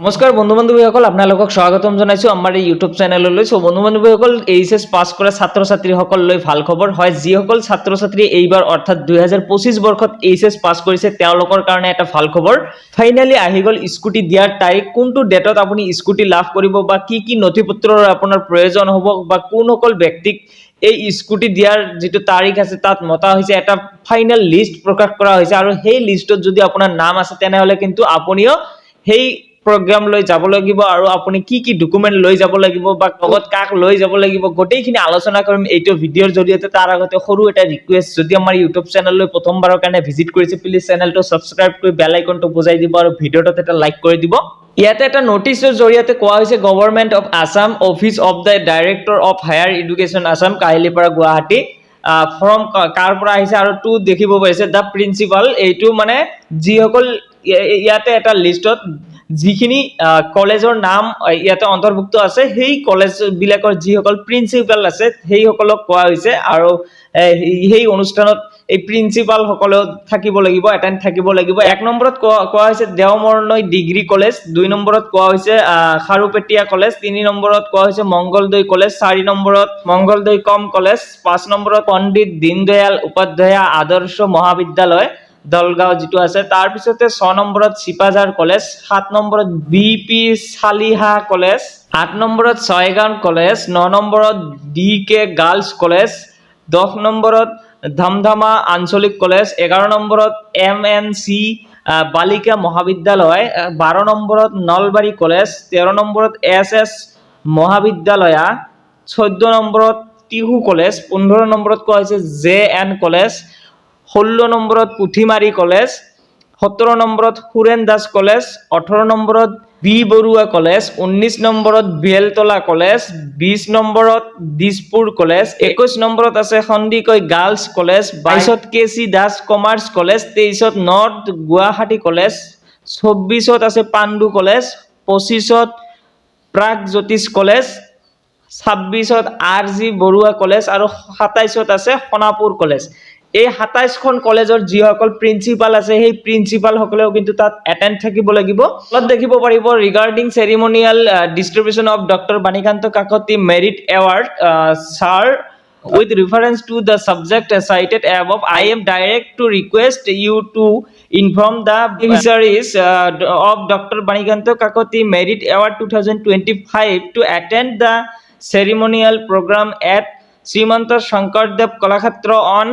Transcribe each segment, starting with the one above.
নমস্কাৰ বন্ধু বান্ধৱীসকল, আপোনালোকক স্বাগতম জনাইছোঁ আমাৰ এই ইউটিউব চেনেললৈ। সো বন্ধু বান্ধৱীসকল, এইচএছ পাছ কৰা ছাত্ৰ ছাত্ৰীসকললৈ ভাল খবৰ হয়। যিসকল ছাত্ৰ ছাত্ৰী এইবাৰ অৰ্থাৎ 2025 বৰ্ষত এইচএছ পাছ কৰিছে তেওঁলোকৰ কাৰণে এটা ভাল খবৰ। ফাইনালি আহি গ'ল স্কুটি দিয়াৰ তাৰিখ। কোনটো ডেটত আপুনি স্কুটি লাভ কৰিব বা কি কি নথিপত্ৰৰ আপোনাৰ প্ৰয়োজন হ'ব বা কোনসকল ব্যক্তিক এই স্কুটি দিয়াৰ যিটো তাৰিখ আছে তাত মতা হৈছে, এটা ফাইনেল লিষ্ট প্ৰকাশ কৰা হৈছে। আৰু সেই লিষ্টত যদি আপোনাৰ নাম আছে তেনেহ'লে কিন্তু আপুনিও সেই প্ৰগ্ৰাম লৈ যাব লাগিব আৰু আপুনি কি কি ডকুমেন্ট লৈ যাব লাগিব বা লগত কাক লৈ যাব লাগিব গোটেইখিনি আলোচনা কৰিম এইটো ভিডিঅ'ৰ জৰিয়তে। তাৰ আগতে সৰু এটা ৰিকুৱেষ্ট, যদি আমাৰ ইউটিউব চেনেললৈ প্ৰথমবাৰৰ কাৰণে ভিজিট কৰিছে প্লিজ চেনেলটো সাবস্ক্ৰাইব কৰি বেল আইকনটো বজাই দিব আৰু ভিডিঅ'টোত এটা লাইক কৰি দিব। ইয়াতে এটা নোটিছৰ জৰিয়তে কোৱা হৈছে government of Assam, office of the director of higher education Assam, Kahilipara Guwahati. From কাৰ পৰা আহিছে আৰু টু দেখিব পাইছে দ্য প্ৰিন্সিপাল। এইটো মানে যিসকল ইয়াতে এটা লিষ্টত যিখিনি কলেজৰ নাম ইয়াতে অন্তৰ্ভুক্ত আছে সেই কলেজ বিলাকৰ যিসকল প্ৰিন্সিপাল আছে সেইসকলক কোৱা হৈছে। আৰু সেই অনুষ্ঠানত এই প্ৰিন্সিপাল সকলেও থাকিব লাগিব, এটেণ্ড থাকিব লাগিব। 1 নম্বৰত কোৱা হৈছে দেওমৰনৈ ডিগ্ৰী কলেজ, 2 নম্বৰত কোৱা হৈছে খাৰুপেটীয়া কলেজ, 3 নম্বৰত কোৱা হৈছে মংগলদৈ কলেজ, 4 নম্বৰত মংগলদৈ কম কলেজ, 5 নম্বৰত পণ্ডিত দীনদয়াল উপাধ্যায় আদৰ্শ মহাবিদ্যালয় দলগাঁও যিটো আছে, তাৰ পিছতে 6 নম্বৰত চিপাঝাৰ কলেজ, 7 নম্বৰত বিপি চালিহা কলেজ, 8 নম্বৰত ছয়গাঁও কলেজ, 9 নম্বৰত ডিকে গাৰ্লছ কলেজ, 10 নম্বৰত ধামধামা আঞ্চলিক কলেজ, 11 নম্বৰত এমএনচি বালিকা মহাবিদ্যালয়, 12 নম্বৰত নলবাৰী কলেজ, 13 নম্বৰত এছএছ মহাবিদ্যালয়া, 14 নম্বৰত টিহু কলেজ, 15 নম্বৰত কোৱা হৈছে জেএন কলেজ, 16 নম্বৰত পুথিমাৰী কলেজ, 17 নম্বৰত সুৰেন দাস কলেজ, 18 নম্বৰত বি বৰুৱা কলেজ, 19 নম্বৰত বেলতলা কলেজ, 20 নম্বৰত দিছপুৰ কলেজ, 21 নম্বৰত আছে সন্দিকৈ গাৰ্লছ কলেজ, 22ত কেচি দাস কমাৰ্চ কলেজ, 23ত নৰ্থ গুৱাহাটী কলেজ, 24ত আছে পাণ্ডু কলেজ, 25ত প্ৰাগজ্যোতিষ কলেজ, 26ত আৰ.জি. বৰুৱা কলেজ আৰু 27ত আছে সোণাপুৰ কলেজ। এই 27খন কলেজৰ যিসকল প্ৰিন্সিপাল আছে সেই প্ৰিন্সিপাল সকলেও কিন্তু তাত এটেণ্ড থাকিব লাগিব। তলত দেখিব পাৰিব regarding ceremonial distribution of doctor Banikanta Kakati merit award sir, with reference to the subject cited above, I am direct to request you to inform the beneficiaries of Dr. Banikanta Kakoti Merit Award 2025 to attend the ceremonial program at Srimanta Shankardev Kalakshetra on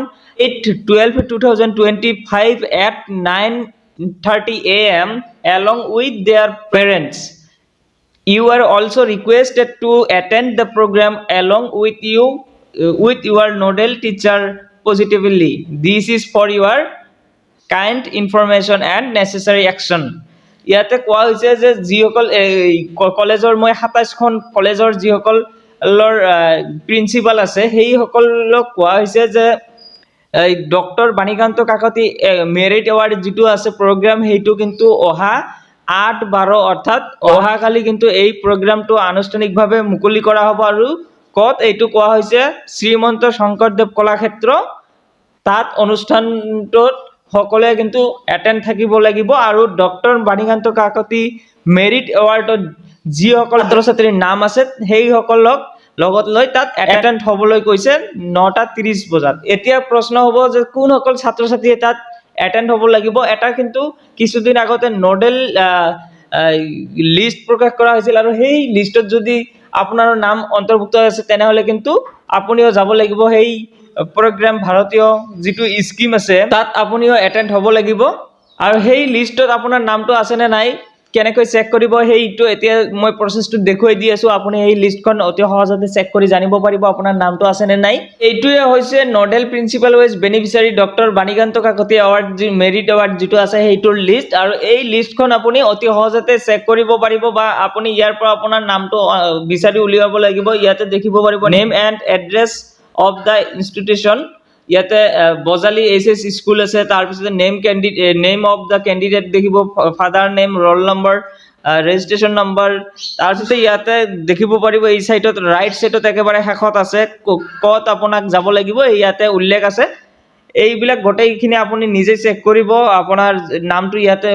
8/12/2025 at 9:30 a.m. along with their parents. You are also requested to attend the program along with your nodal teacher positively. This is for your kind information and necessary action. ইয়াতে কোৱা হৈছে যে যিসকল কলেজৰ 27খন কলেজৰ যিসকল principal আছে সেইসকলক কোৱা হৈছে যে doctor Banikanta Kakati merit award যিটো আছে প্ৰগ্ৰাম, সেইটো কিন্তু অহা 8/12 অৰ্থাৎ অহাকালি কিন্তু এই প্ৰগ্ৰামটো আনুষ্ঠানিকভাৱে মুকলি কৰা হ'ব। আৰু ক'ত এইটো কোৱা হৈছে শ্ৰীমন্ত শংকৰদেৱ কলাক্ষেত্ৰ, তাত অনুষ্ঠানটোত সকলোৱে কিন্তু এটেণ্ড থাকিব লাগিব। আৰু ডক্টৰ বাণীকান্ত কাকতি মেৰিট এৱাৰ্ডত যিসকল ছাত্ৰ ছাত্ৰীৰ নাম আছে সেইসকলক লগত লৈ তাত এটেণ্ড হ'বলৈ কৈছে 9:30 বজাত। এতিয়া প্ৰশ্ন হ'ব যে কোনসকল ছাত্ৰ ছাত্ৰীয়ে তাত এটেণ্ড হ'ব লাগিব। এটা কিন্তু কিছুদিন আগতে নডেল লিষ্ট প্ৰকাশ কৰা হৈছিল আৰু সেই লিষ্টত যদি আপোনাৰ নাম অন্তৰ্ভুক্ত আছে তেনেহ'লে কিন্তু আপুনিও যাব লাগিব। সেই প্ৰগ্ৰাম ভাৰতীয় যিটো স্কিম আছে তাত আপুনিও এটেণ্ড হ'ব লাগিব। আৰু সেই লিষ্টত আপোনাৰ নামটো আছেনে নাই কেনেকৈ চেক কৰিব সেইটো এতিয়া মই প্ৰচেছটো দেখুৱাই দি আছোঁ। আপুনি এই লিষ্টখন অতি সহজতে চেক কৰি জানিব পাৰিব আপোনাৰ নামটো আছেনে নাই। এইটোৱে হৈছে nodal principal ways beneficiary doctor Banikanta Kakati award যি মেৰিট এৱাৰ্ড যিটো আছে সেইটোৰ লিষ্ট। আৰু এই লিষ্টখন আপুনি অতি সহজতে চেক কৰিব পাৰিব বা আপুনি ইয়াৰ পৰা আপোনাৰ নামটো বিচাৰি উলিয়াব লাগিব। ইয়াতে দেখিব পাৰিব name and address of the institution. ইয়াতে বজালি এইচএছ স্কুল আছে, তাৰপিছতে নেম অফ দ্য কেণ্ডিডেট দেখিব, father name, roll number, registration number. তাৰপিছতে ইয়াতে দেখিব পাৰিব এই চাইডত ৰাইট চাইডত একেবাৰে শেষত আছে ক'ত আপোনাক যাব লাগিব, ইয়াতে উল্লেখ আছে। এইবিলাক গোটেইখিনি আপুনি নিজে চেক কৰিব। আপোনাৰ নামটো ইয়াতে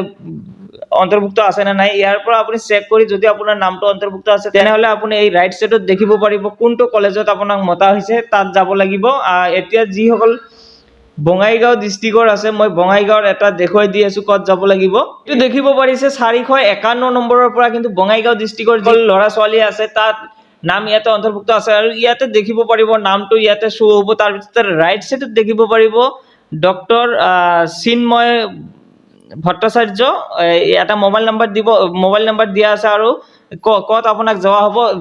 অন্তৰ্ভুক্ত আছে নে নাই ইয়াৰ পৰা আপুনি চেক কৰি যদি আপোনাৰ নামটো অন্তৰ্ভুক্ত আছে তেনেহলে আপুনি এই ৰাইট সাইডত দেখিব পাৰিব কোনটো কলেজত আপোনাক মতা হৈছে তাত যাব লাগিব এতিয়া যিসকল বঙাইগাঁও ডিস্ট্ৰিক্টৰ আছে মই বঙাইগাঁৱৰ এটা দেখুৱাই দি আছো কত যাব লাগিব এইটো দেখিব পাৰিছে 451 নম্বৰৰ পৰা কিন্তু বঙাইগাঁও ডিস্ট্ৰিক্টৰ যি ল'ৰা ছোৱালী আছে তাত নাম ইয়াতে অন্তৰ্ভুক্ত আছে আৰু ইয়াতে দেখিব পাৰিব নামটো ইয়াতে শো হ'ব তাৰ পিছত ৰাইট সাইডত দেখিব পাৰিব ডক্টৰ চিন্ময় ভট্টাচাৰ্য এটা মোবাইল নাম্বাৰ দিয়া আছে আৰু কত আপোনাক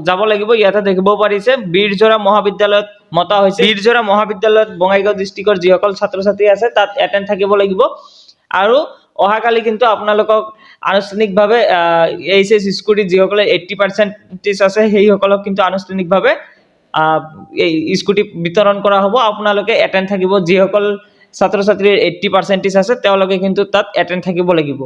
যাব লাগিব ইয়াতে দেখিব পাৰিছে বীৰজোৰা মহাবিদ্যালয়ত মতা হৈছে বীৰজোৰা মহাবিদ্যালয়ত বঙাইগাঁও ডিস্ট্ৰিক্টৰ যিসকল ছাত্ৰ ছাত্ৰী আছে তাত এটেন্ড থাকিব লাগিব আৰু অহাকালি কিন্তু আপোনালোকক আনুষ্ঠানিকভাৱে এইচএস স্কুটি যিসকলে 80% আছে সেইসকলক কিন্তু আনুষ্ঠানিকভাৱে এই স্কুটি বিতৰণ কৰা হ'ব আপোনালোকে এটেন্ড থাকিব যিসকল ছাত্ৰ ছাত্ৰীৰ 80% আছে তেওঁলোকে কিন্তু তাত এটেন্ড থাকিব লাগিব